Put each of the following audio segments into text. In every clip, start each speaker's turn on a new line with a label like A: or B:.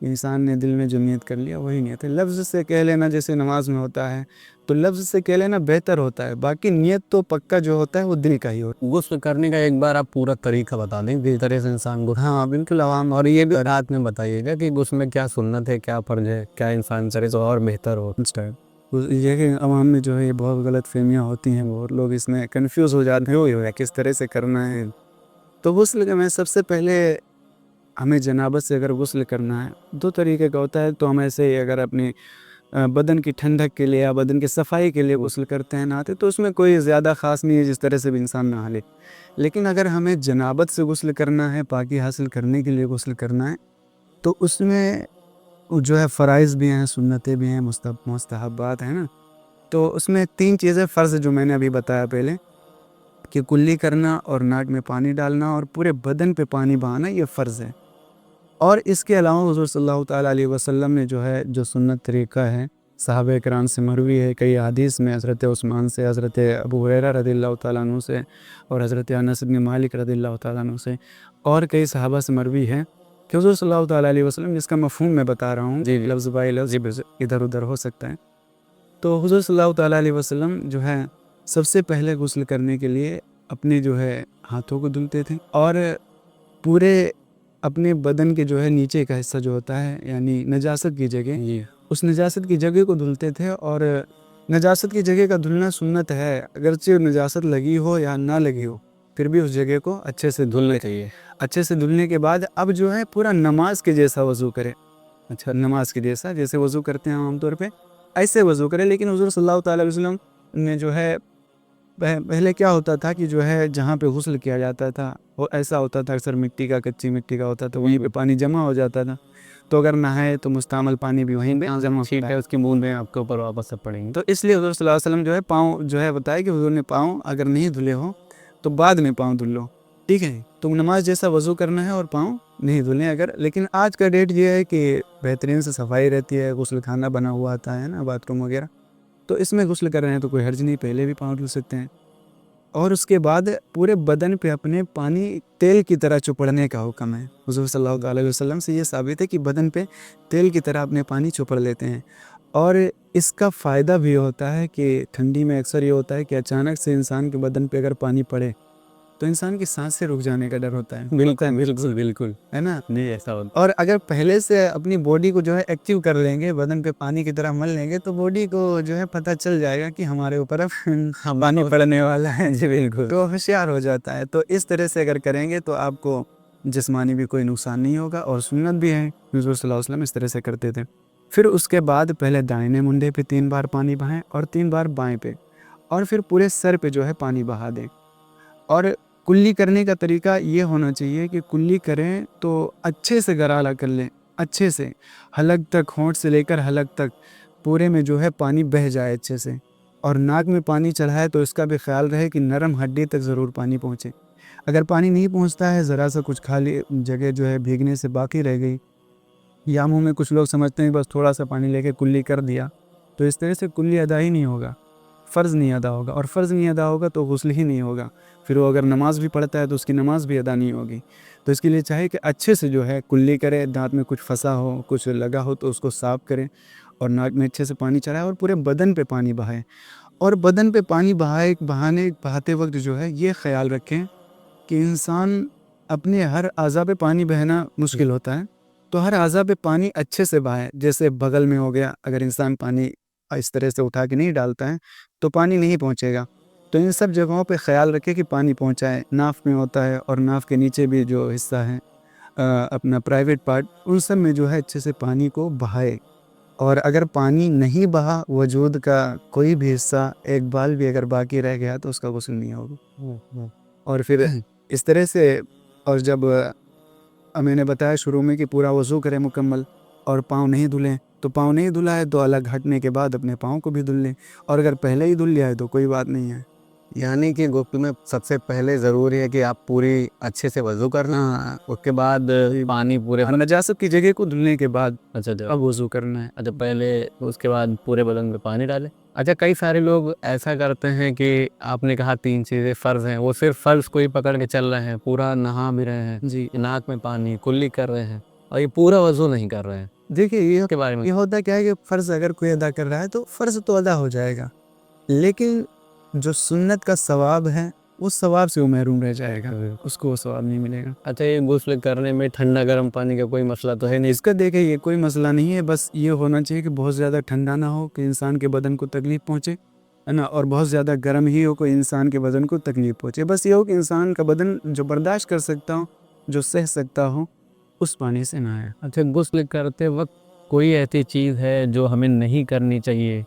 A: انسان نے دل میں جو نیت کر لیا وہی نیت ہے. لفظ سے کہہ لینا جیسے نماز میں ہوتا ہے تو لفظ سے کہہ لینا بہتر ہوتا ہے, باقی نیت تو پکا جو ہوتا ہے وہ دل کا ہی ہوتا ہے.
B: غسل کرنے کا ایک بار آپ پورا طریقہ بتا دیں کس طرح سے انسان کو.
A: ہاں بالکل عوام.
B: اور یہ بھی رات میں بتائیے گا کہ غسل میں کیا سنت ہے, کیا فرض ہے, کیا انسان کرے تو اور بہتر ہو.
A: یہ کہ عوام میں جو ہے یہ بہت غلط فہمیاں ہوتی ہیں, بہت لوگ اس میں کنفیوز ہو جاتے ہیں وہ کس طرح سے کرنا ہے. تو غسل میں سب سے پہلے ہمیں جنابت سے اگر غسل کرنا ہے دو طریقے کا ہوتا ہے. تو ہم ایسے ہی اگر اپنی بدن کی ٹھنڈک کے لیے یا بدن کی صفائی کے لیے غسل کرتے ہیں نہاتے تو اس میں کوئی زیادہ خاص نہیں ہے, جس طرح سے بھی انسان نہا لے. لیکن اگر ہمیں جنابت سے غسل کرنا ہے, پاکی حاصل کرنے کے لیے غسل کرنا ہے, تو اس میں جو ہے فرائض بھی ہیں, سنتیں بھی ہیں, مستحبات ہیں نا. تو اس میں 3 چیزیں فرض جو میں نے ابھی بتایا پہلے کہ کلی کرنا اور ناک میں پانی ڈالنا اور پورے بدن پہ پانی بہانا, یہ فرض ہے. اور اس کے علاوہ حضور صلی اللہ تعالیٰ علیہ وسلم نے جو سنت طریقہ ہے صحابہ کرام سے مروی ہے, کئی حدیث میں حضرت عثمان سے, حضرت ابو ہریرہ رضی اللہ تعالیٰ عنہ سے, اور حضرت انس بن مالک رضی اللہ تعالیٰ عنہ سے, اور کئی صحابہ سے مروی ہے کہ حضور صلی اللہ تعالیٰ علیہ وسلم, جس کا مفہوم میں بتا رہا ہوں لفظ بائی لفظ ادھر ادھر ہو سکتا ہے. تو حضور صلی اللہ تعالیٰ علیہ وسلم جو ہے سب سے پہلے غسل کرنے کے لیے اپنے جو ہے ہاتھوں کو دھلتے تھے, اور پورے اپنے بدن کے جو ہے نیچے کا حصہ جو ہوتا ہے یعنی نجاست کی جگہ, اس نجاست کی جگہ کو دھلتے تھے. اور نجاست کی جگہ کا دھلنا سنت ہے, اگرچہ نجاست لگی ہو یا نہ لگی ہو پھر بھی اس جگہ کو اچھے سے دھلنا چاہیے. اچھے سے دھلنے کے بعد اب جو ہے پورا نماز کے جیسا وضو کرے. اچھا, نماز کے جیسا جیسے وضو کرتے ہیں عام طور پہ ایسے وضو کرے. لیکن حضور صلی اللہ تعالیٰ علیہ وسلم نے جو ہے پہلے کیا ہوتا تھا کہ جو ہے جہاں پہ غسل کیا جاتا تھا وہ ایسا ہوتا تھا, اکثر مٹی کا, کچی مٹی کا ہوتا تھا, وہیں پہ پانی جمع ہو جاتا تھا. تو اگر نہائے تو مستعمل پانی بھی وہیں پہ جمع ہوتا ہے,
B: اس کی بوندیں آپ کے اوپر واپس سے پڑیں گی.
A: تو اس لیے حضور صلی اللہ علیہ وسلم جو ہے پاؤں جو ہے بتایا کہ حضور نے پاؤں اگر نہیں دھلے ہو تو بعد میں پاؤں دھل لو, ٹھیک ہے. تو نماز جیسا وضو کرنا ہے اور پاؤں نہیں دھلیں اگر. لیکن آج کا ڈیٹ یہ ہے کہ بہترین سے صفائی رہتی ہے, غسل خانہ بنا ہوا آتا ہے نا, باتھ روم وغیرہ, تو اس میں غسل کر رہے ہیں تو کوئی حرج نہیں, پہلے بھی پاؤں دھل سکتے ہیں. اور اس کے بعد پورے بدن پہ اپنے پانی تیل کی طرح چپڑنے کا حکم ہے. حضور صلی اللہ علیہ وسلم سے یہ ثابت ہے کہ بدن پہ تیل کی طرح اپنے پانی چپڑ لیتے ہیں. اور اس کا فائدہ بھی ہوتا ہے کہ ٹھنڈی میں اکثر یہ ہوتا ہے کہ اچانک سے انسان کے بدن پہ اگر پانی پڑے تو انسان کی سانسیں رک جانے کا ڈر ہوتا ہے.
B: بالکل
A: ہے نا,
B: نہیں ایسا ہوتا.
A: اور اگر پہلے سے اپنی باڈی کو جو ہے ایکٹیو کر لیں گے, بدن پہ پانی کی طرح مل لیں گے, تو باڈی کو جو ہے پتہ چل جائے گا کہ ہمارے اوپر اب پانی پڑنے والا ہے. جی بالکل, تو ہوشیار ہو جاتا ہے. تو اس طرح سے اگر کریں گے تو آپ کو جسمانی بھی کوئی نقصان نہیں ہوگا, اور سنت بھی ہے, حضور صلی اللہ علیہ وسلم اس طرح سے کرتے تھے. پھر اس کے بعد پہلے دائنے منڈے پہ 3 بار پانی بہائیں اور 3 بار بائیں پہ, اور پھر پورے سر پہ جو ہے پانی بہا دیں. اور کلی کرنے کا طریقہ یہ ہونا چاہیے کہ کلی کریں تو اچھے سے گرالہ کر لیں, اچھے سے حلق تک, ہونٹ سے لے کر حلق تک پورے میں جو ہے پانی بہہ جائے اچھے سے. اور ناک میں پانی چڑھائے تو اس کا بھی خیال رہے کہ نرم ہڈی تک ضرور پانی پہنچے. اگر پانی نہیں پہنچتا ہے, ذرا سا کچھ خالی جگہ جو ہے بھیگنے سے باقی رہ گئی, یا منہ میں کچھ لوگ سمجھتے ہیں بس تھوڑا سا پانی لے کے کلی کر دیا, تو اس طرح سے کلی ادا ہی نہیں ہوگا, فرض نہیں ادا ہوگا. اور فرض نہیں ادا ہوگا تو غسل ہی نہیں ہوگا. پھر وہ اگر نماز بھی پڑھتا ہے تو اس کی نماز بھی ادا نہیں ہوگی. تو اس کے لیے چاہیے کہ اچھے سے جو ہے کلی کرے, دانت میں کچھ پھنسا ہو, کچھ لگا ہو تو اس کو صاف کرے, اور ناک میں اچھے سے پانی چڑھائے اور پورے بدن پہ پانی بہائے. اور بدن پہ پانی بہاتے وقت جو ہے یہ خیال رکھیں کہ انسان اپنے ہر اعضاء پہ پانی بہنا مشکل ہوتا ہے, تو ہر اعضاء پہ پانی اچھے سے بہائے. جیسے بغل میں ہو گیا, اگر انسان پانی اس طرح سے اٹھا کے نہیں ڈالتا ہے تو پانی نہیں پہنچے گا. تو ان سب جگہوں پہ خیال رکھے کہ پانی پہنچائے. ناف میں ہوتا ہے, اور ناف کے نیچے بھی جو حصہ ہے اپنا پرائیویٹ پارٹ, ان سب میں جو ہے اچھے سے پانی کو بہائے. اور اگر پانی نہیں بہا, وجود کا کوئی بھی حصہ, ایک بال بھی اگر باقی رہ گیا تو اس کا غسل نہیں ہوگا. اور پھر اس طرح سے, اور جب میں نے بتایا شروع میں کہ پورا وضو کرے مکمل, اور پاؤں نہیں دھلیں, تو پاؤں نہیں دھلا ہے تو الگ ہٹنے کے بعد اپنے پاؤں کو بھی دھل لیں. اور اگر پہلے ہی دھل لیا ہے تو کوئی بات نہیں ہے.
B: یعنی کہ غسل میں سب سے پہلے ضروری ہے کہ آپ پوری اچھے سے وضو کرنا, اس کے بعد پانی پورے
A: نجاست کی جگہ کو دھلنے کے بعد
B: اچھا
A: اب وضو کرنا ہے.
B: اچھا پہلے اس کے بعد پورے بدن میں پانی ڈالیں. اچھا کئی سارے لوگ ایسا کرتے ہیں کہ آپ نے کہا 3 چیزیں فرض ہیں, وہ صرف فرض کو ہی پکڑ کے چل رہے ہیں, پورا نہا بھی رہے ہیں,
A: جی
B: ناک میں پانی, کلی کر رہے ہیں, اور یہ پورا وضو نہیں کر رہے ہیں
A: دیکھیے یہ
B: کے بارے میں؟
A: یہ ہوتا کیا ہے کہ فرض اگر کوئی ادا کر رہا ہے تو فرض تو ادا ہو جائے گا، لیکن جو سنت کا ثواب ہے اس ثواب سے وہ محروم رہ جائے گا، اس کو وہ ثواب نہیں ملے گا۔
B: اچھا، یہ غسل کرنے میں ٹھنڈا گرم پانی کا کوئی مسئلہ تو ہے نہیں؟
A: اس کا دیکھیں یہ کوئی مسئلہ نہیں ہے، بس یہ ہونا چاہیے کہ بہت زیادہ ٹھنڈا نہ ہو کہ انسان کے بدن کو تکلیف پہنچے، ہے نا، اور بہت زیادہ گرم ہی ہو کہ انسان کے بدن کو تکلیف پہنچے۔ بس یہ ہو کہ انسان کا بدن جو برداشت کر سکتا ہو، جو سہ سکتا ہو، اس پانی سے نہائے۔
B: اچھا، غسل کرتے وقت کوئی ایسی چیز ہے جو ہمیں نہیں کرنی چاہیے؟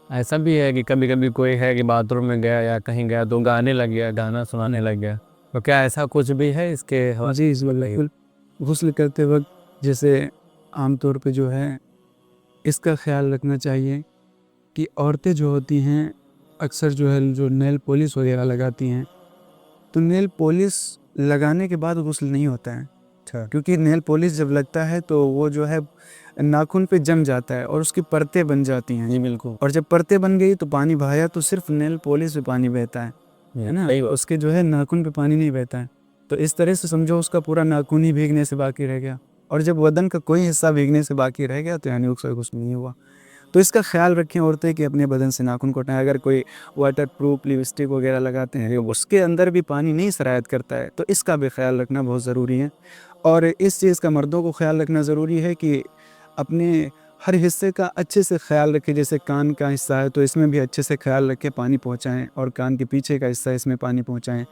B: ایسا بھی ہے کہ کبھی کبھی کوئی ہے کہ باتھ روم میں گیا یا کہیں گیا تو گانے لگ گیا، گانا سنانے لگ گیا، تو کیا ایسا کچھ بھی ہے اس کے حوالے؟
A: جی بالکل، غسل کرتے وقت جیسے عام طور پہ جو ہے اس کا خیال رکھنا چاہیے کہ عورتیں جو ہوتی ہیں اکثر جو ہے جو نیل پولش وغیرہ لگاتی ہیں، تو نیل پولش لگانے کے بعد غسل نہیں ہوتا ہے، کیونکہ نیل پولش جب لگتا ہے تو وہ جو ہے ناخن پہ جم جاتا ہے اور اس کی پرتیں بن جاتی ہیں،
B: جی بالکل،
A: اور جب پرتیں بن گئی تو پانی بہایا تو صرف نیل پولش پہ پانی بہتا ہے نا، اس کے جو ہے ناخن پہ پانی نہیں بہتا ہے، تو اس طرح سے سمجھو اس کا پورا ناخن ہی بھیگنے سے باقی رہ گیا، اور جب بدن کا کوئی حصہ بھیگنے سے باقی رہ گیا تو یعنی اس کا غسل نہیں ہوا۔ تو اس کا خیال رکھیں عورتیں کہ اپنے بدن سے ناخن کو ہٹائیں۔ اگر کوئی واٹر پروف لپسٹک وغیرہ لگاتے ہیں اس کے اندر بھی پانی نہیں سرایت کرتا ہے تو اس کا بھی خیال رکھنا بہت ضروری ہے، اور اس چیز کا مردوں کو خیال رکھنا ضروری ہے کہ اپنے ہر حصے کا اچھے سے خیال رکھیں، جیسے کان کا حصہ ہے تو اس میں بھی اچھے سے خیال رکھ کے پانی پہنچائیں، اور کان کے پیچھے کا حصہ اس میں پانی پہنچائیں،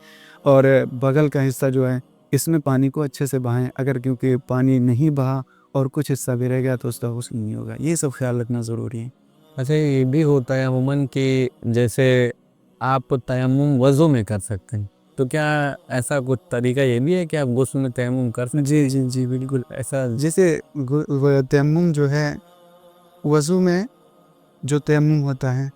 A: اور بغل کا حصہ جو ہے اس میں پانی کو اچھے سے بہائیں۔ اگر کیونکہ پانی نہیں بہا اور کچھ حصہ بھی رہ گیا تو اس کا غسل نہیں ہوگا، یہ سب خیال رکھنا ضروری ہے۔
B: اچھا، یہ بھی ہوتا ہے عموماً کہ جیسے آپ تیمم وضو میں کر سکتے ہیں، تو کیا ایسا کچھ طریقہ یہ بھی ہے کہ آپ غسل میں تیمم کر سکتے ہیں؟
A: جی بالکل،
B: ایسا
A: جیسے تیمم جو ہے وضو میں جو تیمم ہوتا ہے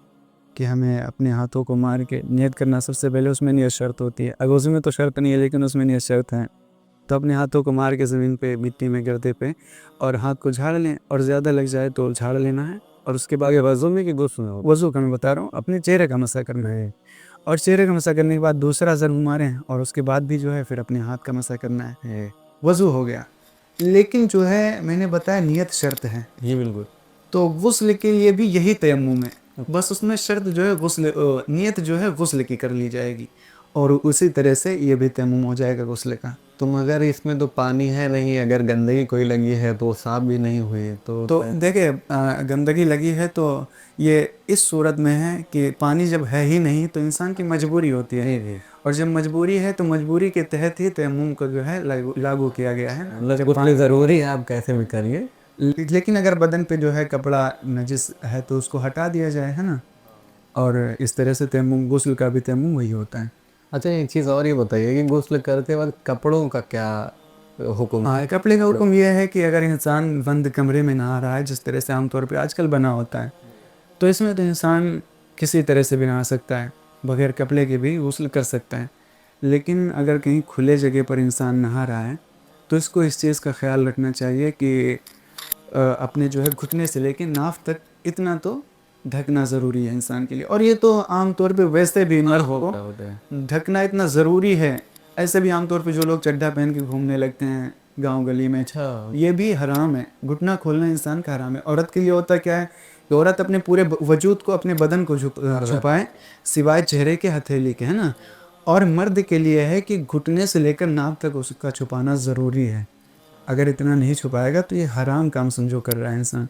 A: کہ ہمیں اپنے ہاتھوں کو مار کے نیت کرنا، سب سے پہلے اس میں نیت شرط ہوتی ہے۔ اگر وضو میں تو شرط نہیں ہے لیکن اس میں نیت شرط ہے، تو اپنے ہاتھوں کو مار کے زمین پہ، مٹی میں، گردے پہ، اور ہاتھ کو جھاڑ لیں، اور زیادہ لگ جائے تو جھاڑ لینا ہے، اور اس کے بعد
B: وضو میں کہ غسل میں؟
A: وضو کا میں بتا رہا ہوں، اپنے چہرے کا مسح کرنا ہے، اور چہرے کا مسح کرنے کے بعد دوسرا ضرور ماریں، اور اس کے بعد بھی جو ہے پھر اپنے ہاتھ کا مسح کرنا ہے، وضو ہو گیا۔ لیکن جو ہے میں نے بتایا نیت شرط ہے،
B: جی بالکل،
A: تو غسل کے لیے بھی یہی تیمم ہے، بس اس میں شرط جو ہے غسل، نیت جو ہے غسل کی کر لی جائے گی، اور اسی طرح سے یہ بھی تیمم ہو جائے گا غسل کا۔
B: تو مگر اس میں تو پانی ہے نہیں، اگر گندگی کوئی لگی ہے تو صاف بھی نہیں ہوئی
A: تو دیکھیں گندگی لگی ہے تو یہ اس صورت میں ہے کہ پانی جب ہے ہی نہیں تو انسان کی مجبوری ہوتی ہے، اور جب مجبوری ہے تو مجبوری کے تحت ہی تیمم کو جو ہے لاگو کیا گیا ہے،
B: جب پانی ضروری ہے آپ کیسے بھی کریے۔
A: لیکن اگر بدن پہ جو ہے کپڑا نجس ہے تو اس کو ہٹا دیا جائے، ہے نا، اور اس طرح سے تیمم، غسل کا بھی تیمم وہی ہوتا ہے۔
B: اچھا، ایک چیز اور یہ بتائیے کہ غسل کرتے وقت کپڑوں کا کیا حکم ہے؟
A: کپڑے کا حکم یہ ہے کہ اگر انسان بند کمرے میں نہا رہا ہے، جس طرح سے عام طور پہ آج کل بنا ہوتا ہے، تو اس میں تو انسان کسی طرح سے بھی نہا سکتا ہے، بغیر کپڑے کے بھی غسل کر سکتا ہے، لیکن اگر کہیں کھلے جگہ پر انسان نہا رہا ہے تو اس کو اس چیز کا خیال رکھنا چاہیے کہ اپنے جو ہے گھٹنے سے لے کے ناف تک اتنا تو ڈھکنا ضروری ہے انسان کے لیے، اور یہ تو عام طور پہ ویسے بھی مرد کو ڈھکنا اتنا ضروری ہے۔ ایسے بھی عام طور پہ جو لوگ چڈھا پہن کے گھومنے لگتے ہیں گاؤں گلی میں، یہ بھی حرام ہے، گھٹنا کھولنا انسان کا حرام ہے۔ عورت کے لیے ہوتا کیا ہے کہ عورت اپنے پورے وجود کو، اپنے بدن کو چھپائے سوائے چہرے کے، ہتھیلی کے، ہے نا، اور مرد کے لیے ہے کہ گھٹنے سے لے کر ناک تک اس کا چھپانا ضروری ہے، اگر اتنا نہیں چھپائے گا تو یہ حرام کام سمجھو کر رہا ہے انسان۔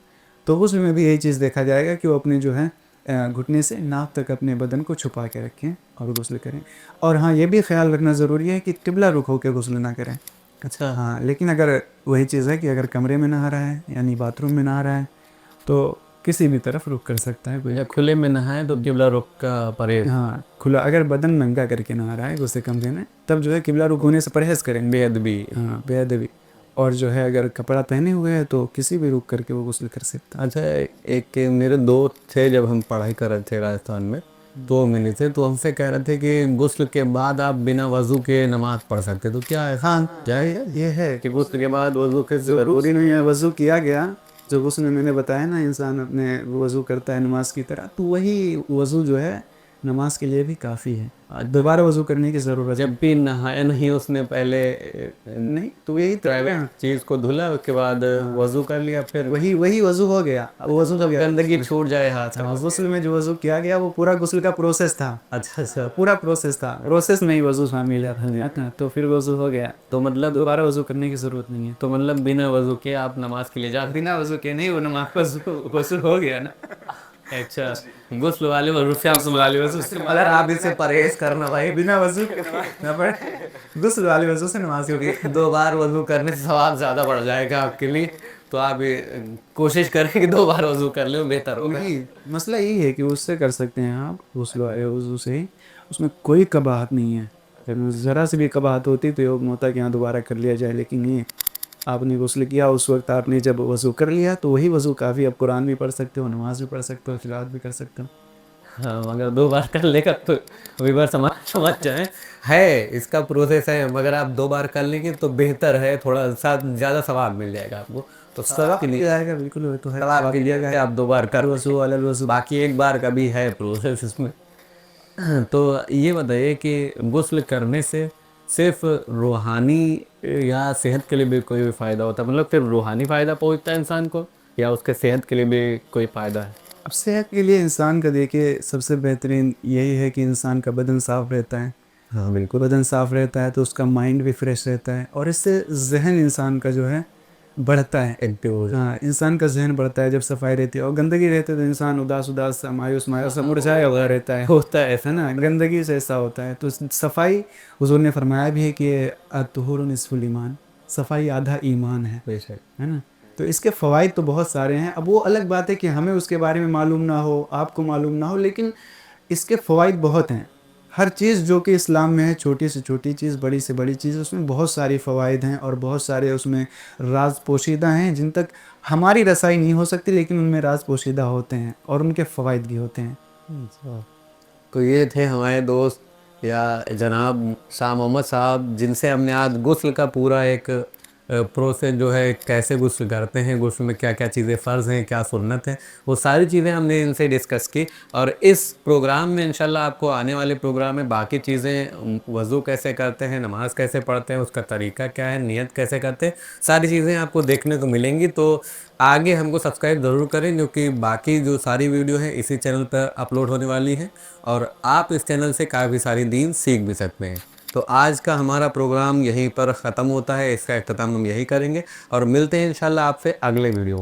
A: تو غسل میں بھی یہی چیز دیکھا جائے گا کہ وہ اپنے جو ہے گھٹنے سے ناک تک اپنے بدن کو چھپا کے رکھیں اور غسل کریں، اور ہاں یہ بھی خیال رکھنا ضروری ہے کہ قبلہ رخ ہو کے غسل نہ کریں۔
B: اچھا،
A: ہاں، لیکن اگر وہی چیز ہے کہ اگر کمرے میں نہا رہا ہے یعنی باتھ روم میں نہا رہا ہے تو کسی بھی طرف رخ کر سکتا ہے کوئی،
B: یا کھلے میں نہائے تو قبلہ رخ کا پرہیز؟
A: ہاں کھلا، اگر بدن ننگا کر کے نہا رہا ہے دوسرے کمرے میں تب جو ہے قبلہ رخ ہونے سے پرہیز کریں،
B: بے ادبی۔
A: ہاں بے ادبی، اور جو ہے اگر کپڑا پہنے ہوئے ہے تو کسی بھی رخ کر کے وہ غسل کر سکتا ہے۔
B: اچھا، ایک میرے دوست تھے، جب ہم پڑھائی کر رہے تھے راجستھان میں تو ملے تھے، تو ہم سے کہہ رہے تھے کہ غسل کے بعد آپ بنا وضو کے نماز پڑھ سکتے، تو کیا ایسا جائز ہے
A: یہ ہے
B: کہ غسل کے بعد وضو کے
A: ضروری نہیں ہے، وضو کیا گیا جو غسل میں نے بتایا نا، انسان اپنے وضو کرتا ہے نماز کی طرح، تو وہی وضو جو ہے نماز کے لیے بھی کافی ہے. دوبارہ وضو کرنے کی ضرورت
B: جب بھی نہایا نہیں اس نے پہلے
A: نہیں, تو یہی تو
B: چیز کو دھلا, اس کے بعد وضو کر لیا, پھر
A: وہی وضو ہو گیا. وضو کا
B: گندگی چھوٹ جائے ہاتھ سے.
A: غسل میں جو وضو کیا گیا وہ پورا غسل کا پروسیس تھا.
B: اچھا
A: پورا پروسیس تھا, پروسیس میں ہی وضو شامل ہے, تو پھر وضو ہو گیا.
B: تو مطلب
A: دوبارہ وضو کرنے کی ضرورت نہیں ہے.
B: تو مطلب بنا وضو کے آپ نماز کے لیے جاتے؟
A: بنا وضو کے نہیں, وہ نماز غسل ہو گیا نا.
B: اچھا, غسل والے وضو سے غسل والے وضو سے
A: اگر آپ اس سے پرہیز کرنا بھائی, بنا وضو کے نہ پڑے, غسل والے وضو سے نماز ہوگی.
B: 2 بار وضو کرنے سے ثواب زیادہ بڑھ جائے گا آپ کے لیے, تو آپ کوشش کریں کہ 2 بار وضو کر لیں, بہتر ہوگا.
A: مسئلہ یہی ہے کہ اس سے کر سکتے ہیں آپ, غسل والے وضو سے ہی. اس میں کوئی قباحت نہیں ہے. اگر ذرا سی بھی قباحت ہوتی تو یہ ہوتا کہ یہاں دوبارہ کر لیا جائے, لیکن یہ آپ نے غسل کیا, اس وقت آپ نے جب وضو کر لیا تو وہی وضو کافی. آپ قرآن بھی پڑھ سکتے ہو, نماز بھی پڑھ سکتے ہو, تلاوت بھی کر سکتے ہو.
B: ہاں, مگر 2 بار کر لے گا تو وہی بار سمجھ جائیں ہے اس کا پروسیس ہے, مگر آپ 2 بار کر لیں گے تو بہتر ہے, تھوڑا سا زیادہ ثواب مل جائے گا آپ کو. تو ثواب کے لیے
A: جائے گا, بالکل وہ تو ہے.
B: ثواب کے لیے آپ 2 بار کر
A: وضو والا وضو.
B: باقی 1 بار کا بھی ہے پروسیس اس میں. تو یہ بتائیے کہ غسل کرنے سے صرف روحانی یا صحت کے لیے بھی کوئی بھی فائدہ ہوتا ہے؟ مطلب صرف روحانی فائدہ پہنچتا ہے انسان کو, یا اس کے صحت کے لیے بھی کوئی فائدہ ہے؟
A: اب صحت کے لیے انسان کا دیکھیے سب سے بہترین یہی ہے کہ انسان کا بدن صاف رہتا ہے.
B: ہاں بالکل.
A: بدن صاف رہتا ہے تو اس کا مائنڈ بھی فریش رہتا ہے, اور اس سے ذہن انسان کا جو ہے بڑھتا ہے. ہاں, انسان کا ذہن بڑھتا ہے جب صفائی رہتی ہے. اور گندگی رہتی ہے تو انسان اداس مایوس مرجھایا ہوا رہتا ہے. ہوتا ہے ایسا نا, گندگی سے ایسا ہوتا ہے. تو صفائی, حضور نے فرمایا بھی ہے کہ الطہور نصف الایمان, صفائی آدھا ایمان ہے نا. تو اس کے فوائد تو بہت سارے ہیں. اب وہ الگ بات ہے کہ ہمیں اس کے بارے میں معلوم نہ ہو, آپ کو معلوم نہ ہو, لیکن اس کے فوائد بہت ہیں. ہر چیز جو کہ اسلام میں ہے, چھوٹی سے چھوٹی چیز, بڑی سے بڑی چیز, اس میں بہت ساری فوائد ہیں, اور بہت سارے اس میں راز پوشیدہ ہیں جن تک ہماری رسائی نہیں ہو سکتی, لیکن ان میں راز پوشیدہ ہوتے ہیں اور ان کے فوائد بھی ہوتے ہیں.
B: تو یہ تھے ہمارے دوست یا جناب شاہ محمد صاحب, جن سے ہم نے آج غسل کا پورا ایک پروسیس جو ہے, کیسے غسل کرتے ہیں, غسل میں کیا کیا چیزیں فرض ہیں, کیا سنت ہے, وہ ساری چیزیں ہم نے ان سے ڈسکس کی. اور اس پروگرام میں انشاءاللہ آپ کو آنے والے پروگرام میں باقی چیزیں, وضو کیسے کرتے ہیں, نماز کیسے پڑھتے ہیں, اس کا طریقہ کیا ہے, نیت کیسے کرتے ہیں, ساری چیزیں آپ کو دیکھنے کو ملیں گی. تو آگے ہم کو سبسکرائب ضرور کریں, کیونکہ باقی جو ساری ویڈیو ہیں اسی چینل پر اپلوڈ ہونے والی ہیں, اور آپ اس چینل سے کافی ساری دین سیکھ بھی سکتے ہیں. تو آج کا ہمارا پروگرام یہیں پر ختم ہوتا ہے, اس کا اختتام ہم یہی کریں گے, اور ملتے ہیں انشاءاللہ آپ سے اگلے ویڈیو.